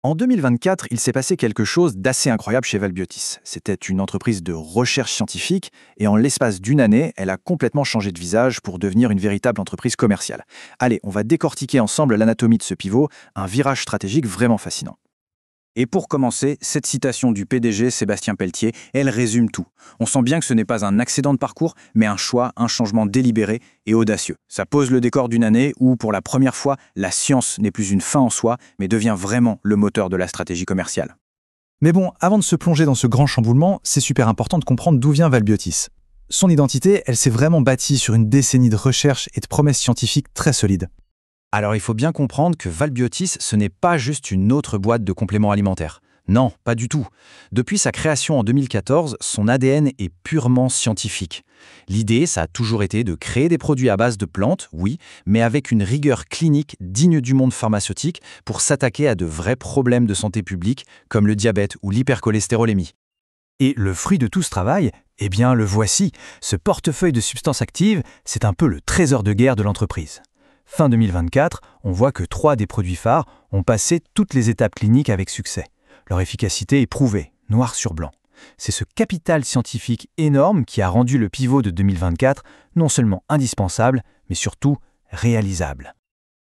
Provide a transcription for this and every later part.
En 2024, il s'est passé quelque chose d'assez incroyable chez Valbiotis. C'était une entreprise de recherche scientifique et en l'espace d'une année, elle a complètement changé de visage pour devenir une véritable entreprise commerciale. Allez, on va décortiquer ensemble l'anatomie de ce pivot, un virage stratégique vraiment fascinant. Et pour commencer, cette citation du PDG Sébastien Pelletier, elle résume tout. On sent bien que ce n'est pas un accident de parcours, mais un choix, un changement délibéré et audacieux. Ça pose le décor d'une année où, pour la première fois, la science n'est plus une fin en soi, mais devient vraiment le moteur de la stratégie commerciale. Mais bon, avant de se plonger dans ce grand chamboulement, c'est super important de comprendre d'où vient Valbiotis. Son identité, elle s'est vraiment bâtie sur une décennie de recherche et de promesses scientifiques très solides. Alors il faut bien comprendre que Valbiotis, ce n'est pas juste une autre boîte de compléments alimentaires. Non, pas du tout. Depuis sa création en 2014, son ADN est purement scientifique. L'idée, ça a toujours été de créer des produits à base de plantes, oui, mais avec une rigueur clinique digne du monde pharmaceutique pour s'attaquer à de vrais problèmes de santé publique, comme le diabète ou l'hypercholestérolémie. Et le fruit de tout ce travail, eh bien le voici. Ce portefeuille de substances actives, c'est un peu le trésor de guerre de l'entreprise. Fin 2024, on voit que 3 des produits phares ont passé toutes les étapes cliniques avec succès. Leur efficacité est prouvée, noir sur blanc. C'est ce capital scientifique énorme qui a rendu le pivot de 2024 non seulement indispensable, mais surtout réalisable.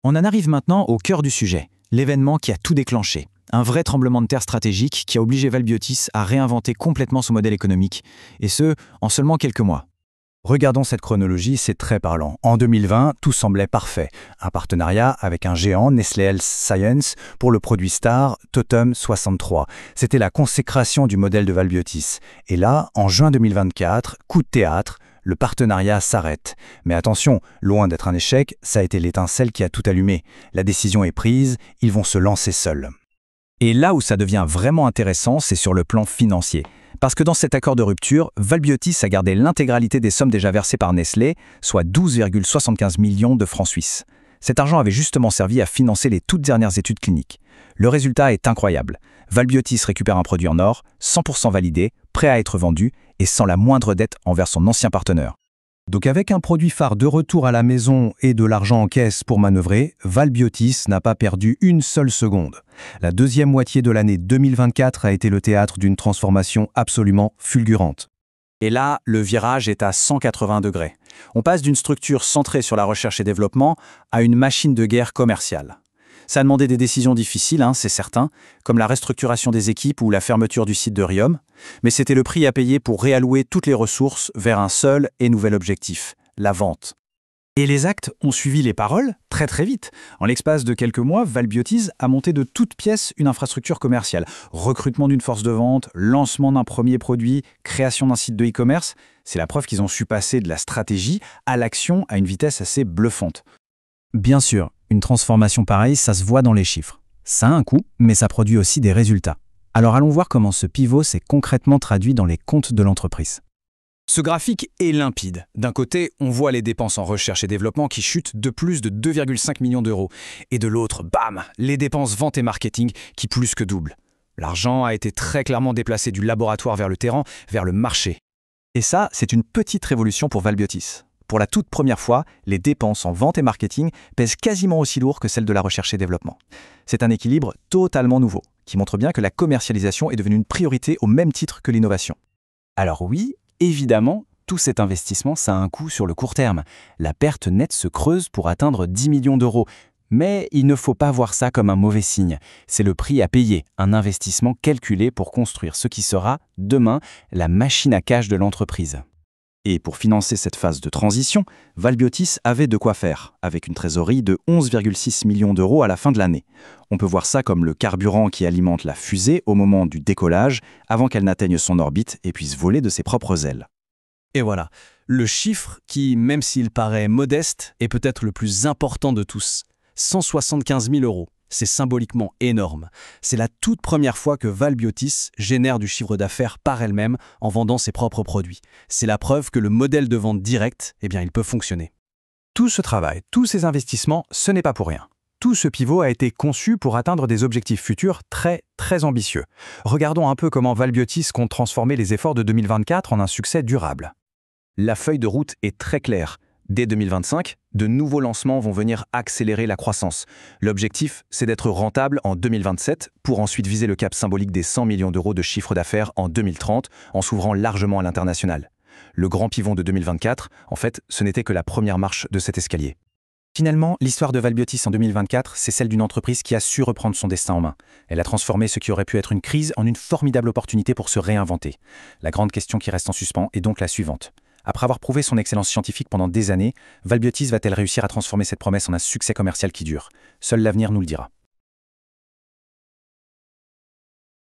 On en arrive maintenant au cœur du sujet, l'événement qui a tout déclenché. Un vrai tremblement de terre stratégique qui a obligé Valbiotis à réinventer complètement son modèle économique, et ce, en seulement quelques mois. Regardons cette chronologie, c'est très parlant. En 2020, tout semblait parfait. Un partenariat avec un géant, Nestlé Health Science, pour le produit star Totem 63. C'était la consécration du modèle de Valbiotis. Et là, en juin 2024, coup de théâtre, le partenariat s'arrête. Mais attention, loin d'être un échec, ça a été l'étincelle qui a tout allumé. La décision est prise, ils vont se lancer seuls. Et là où ça devient vraiment intéressant, c'est sur le plan financier. Parce que dans cet accord de rupture, Valbiotis a gardé l'intégralité des sommes déjà versées par Nestlé, soit 12,75 millions de francs suisses. Cet argent avait justement servi à financer les toutes dernières études cliniques. Le résultat est incroyable. Valbiotis récupère un produit en or, 100% validé, prêt à être vendu et sans la moindre dette envers son ancien partenaire. Donc avec un produit phare de retour à la maison et de l'argent en caisse pour manœuvrer, Valbiotis n'a pas perdu une seule seconde. La deuxième moitié de l'année 2024 a été le théâtre d'une transformation absolument fulgurante. Et là, le virage est à 180 degrés. On passe d'une structure centrée sur la recherche et développement à une machine de guerre commerciale. Ça a demandé des décisions difficiles, c'est certain, comme la restructuration des équipes ou la fermeture du site de Riom, mais c'était le prix à payer pour réallouer toutes les ressources vers un seul et nouvel objectif, la vente. Et les actes ont suivi les paroles très vite. En l'espace de quelques mois, Valbiotis a monté de toutes pièces une infrastructure commerciale. Recrutement d'une force de vente, lancement d'un premier produit, création d'un site de e-commerce. C'est la preuve qu'ils ont su passer de la stratégie à l'action à une vitesse assez bluffante. Bien sûr, une transformation pareille, ça se voit dans les chiffres. Ça a un coût, mais ça produit aussi des résultats. Alors allons voir comment ce pivot s'est concrètement traduit dans les comptes de l'entreprise. Ce graphique est limpide. D'un côté, on voit les dépenses en recherche et développement qui chutent de plus de 2,5 millions d'euros. Et de l'autre, bam, les dépenses vente et marketing qui plus que doublent. L'argent a été très clairement déplacé du laboratoire vers le terrain, vers le marché. Et ça, c'est une petite révolution pour Valbiotis. Pour la toute première fois, les dépenses en vente et marketing pèsent quasiment aussi lourd que celles de la recherche et développement. C'est un équilibre totalement nouveau, qui montre bien que la commercialisation est devenue une priorité au même titre que l'innovation. Alors oui, évidemment, tout cet investissement, ça a un coût sur le court terme. La perte nette se creuse pour atteindre 10 millions d'euros. Mais il ne faut pas voir ça comme un mauvais signe. C'est le prix à payer, un investissement calculé pour construire ce qui sera, demain, la machine à cash de l'entreprise. Et pour financer cette phase de transition, Valbiotis avait de quoi faire, avec une trésorerie de 11,6 millions d'euros à la fin de l'année. On peut voir ça comme le carburant qui alimente la fusée au moment du décollage, avant qu'elle n'atteigne son orbite et puisse voler de ses propres ailes. Et voilà, le chiffre qui, même s'il paraît modeste, est peut-être le plus important de tous. 175 000 euros. C'est symboliquement énorme. C'est la toute première fois que Valbiotis génère du chiffre d'affaires par elle-même en vendant ses propres produits. C'est la preuve que le modèle de vente directe, il peut fonctionner. Tout ce travail, tous ces investissements, ce n'est pas pour rien. Tout ce pivot a été conçu pour atteindre des objectifs futurs très ambitieux. Regardons un peu comment Valbiotis compte transformer les efforts de 2024 en un succès durable. La feuille de route est très claire. Dès 2025, de nouveaux lancements vont venir accélérer la croissance. L'objectif, c'est d'être rentable en 2027 pour ensuite viser le cap symbolique des 100 millions d'euros de chiffre d'affaires en 2030 en s'ouvrant largement à l'international. Le grand pivot de 2024, en fait, ce n'était que la première marche de cet escalier. Finalement, l'histoire de Valbiotis en 2024, c'est celle d'une entreprise qui a su reprendre son destin en main. Elle a transformé ce qui aurait pu être une crise en une formidable opportunité pour se réinventer. La grande question qui reste en suspens est donc la suivante. Après avoir prouvé son excellence scientifique pendant des années, Valbiotis va-t-elle réussir à transformer cette promesse en un succès commercial qui dure? Seul l'avenir nous le dira.